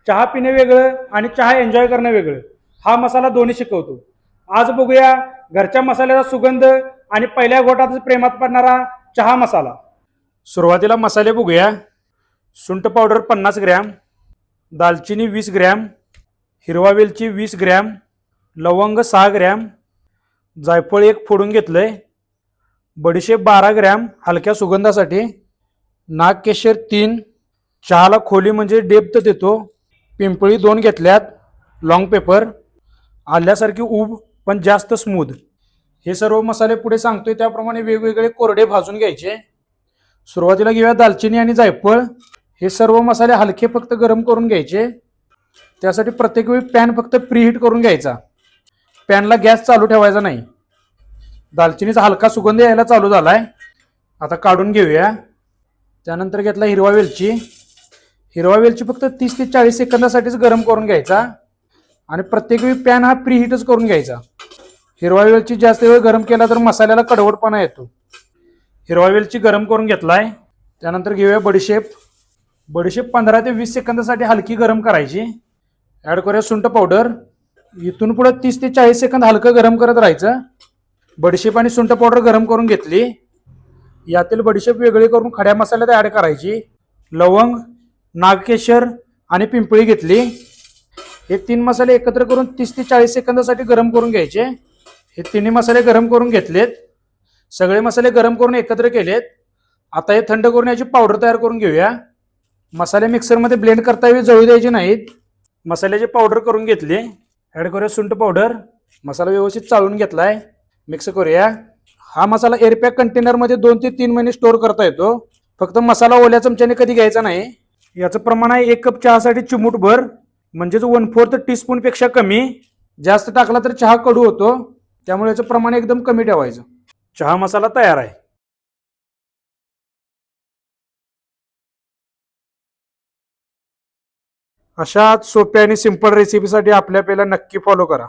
चहा पिणे वेगळं आणि चहा एन्जॉय करणं वेगळं, हा मसाला दोन्ही शिकवतो. आज बघूया घरच्या मसाल्याचा सुगंध आणि पहिल्या घोटात प्रेमात पडणारा चहा मसाला. सुरुवातीला मसाले बघूया. सुंठ पावडर 50 ग्रॅम, दालचिनी 20 ग्रॅम, हिरवा वेलची 20 ग्रॅम, लवंग 6 ग्रॅम, जायफळ 1 फोडून घेतलंय, बडीशेप 12 ग्रॅम हलक्या सुगंधासाठी, नागकेशर 3, चहाला खोली म्हणजे डेप्थ देतो, पिंपळी 2 घेतल्यात, लॉंग पेपर, आल्यासारखी उब पण जास्त स्मूथ. हे सर्व मसाले पुढे सांगतोय त्याप्रमाणे वेगवेगळे कोरडे भाजून घ्यायचे. सुरुवातीला घेऊया दालचिनी आणि जायफळ. हे सर्व मसाले हलके फक्त गरम करून घ्यायचे. त्यासाठी प्रत्येक वेळी पॅन फक्त प्रीहीट करून घ्यायचा, पॅनला गॅस चालू ठेवायचा नाही. दालचिनीचा हलका सुगंध यायला चालू झालाय, आता काढून घेऊया. त्यानंतर घेतला हिरवा वेलची. हिरवा वेलची फक्त 30 ते 40 सेकंदासाठीच गरम करून घ्यायचा आणि प्रत्येक वेळी पॅन हा प्रीहीटच करून घ्यायचा. हिरवा वेलची जास्त वेळ गरम केला तर मसाल्याला कडवटपणा येतो. हिरवा वेलची गरम करून घेतलाय. त्यानंतर घेऊया बडीशेप. बडीशेप 15 ते 20 सेकंदासाठी हलकी गरम करायची. ॲड करूया सुंठ पावडर. इथून पुढे 30 ते 40 सेकंद हलकं गरम करत राहायचं. बडीशेप आणि सुंठ पावडर गरम करून घेतली. यातील बडीशेप वेगळी करून खड्या मसाल्यात ॲड करायची. लवंग, नागकेशर आणि पिंपळी घेतली. हे 3 मसाले एकत्र करून 30 ते 40 सेकंदासाठी गरम करून घ्यायचे. हे तिन्ही मसाले गरम करून घेतलेत. सगळे मसाले गरम करून एकत्र केलेत. आता हे थंड करून याची पावडर तयार करून घेऊया. मसाले मिक्सरमध्ये ब्लेंड करता वेळी जळू द्यायचे नाहीत. मसाल्याची पावडर करून घेतली. ॲड करूया सुंठ पावडर. मसाला व्यवस्थित चाळून घेतलाय. मिक्स करूया. हा मसाला एअरपॅक कंटेनरमध्ये 2 ते 3 महिने स्टोअर करता येतो. फक्त मसाला ओल्या चमच्याने कधी घ्यायचा नाही. याचं प्रमाण आहे 1 कप चहासाठी चिमूटभर, म्हणजेच 1/4 टीस्पून पेक्षा कमी. जास्त टाकला तर चहा कडू होतो, त्यामुळे याचं प्रमाण एकदम कमी ठेवायचं. चहा मसाला तयार आहे. अशाच सोप्या आणि सिंपल रेसिपीसाठी आपल्या पेला नक्की फॉलो करा.